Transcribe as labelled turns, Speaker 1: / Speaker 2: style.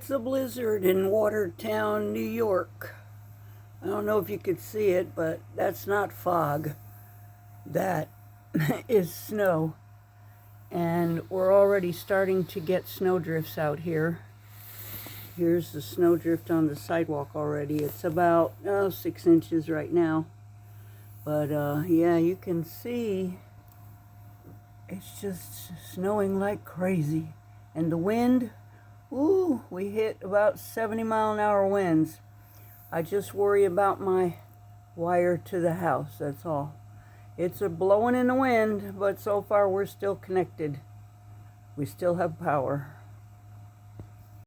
Speaker 1: It's a blizzard in Watertown, New York. I don't know if you could see it, but that's not fog. That is snow. And we're already starting to get snowdrifts out here. Here's the snowdrift on the sidewalk already. It's about 6 inches right now. But yeah, you can see it's just snowing like crazy. And the wind, ooh, we hit about 70-mile-an-hour winds. I just worry about my wire to the house, that's all. It's a blowing in the wind, but so far we're still connected. We still have power.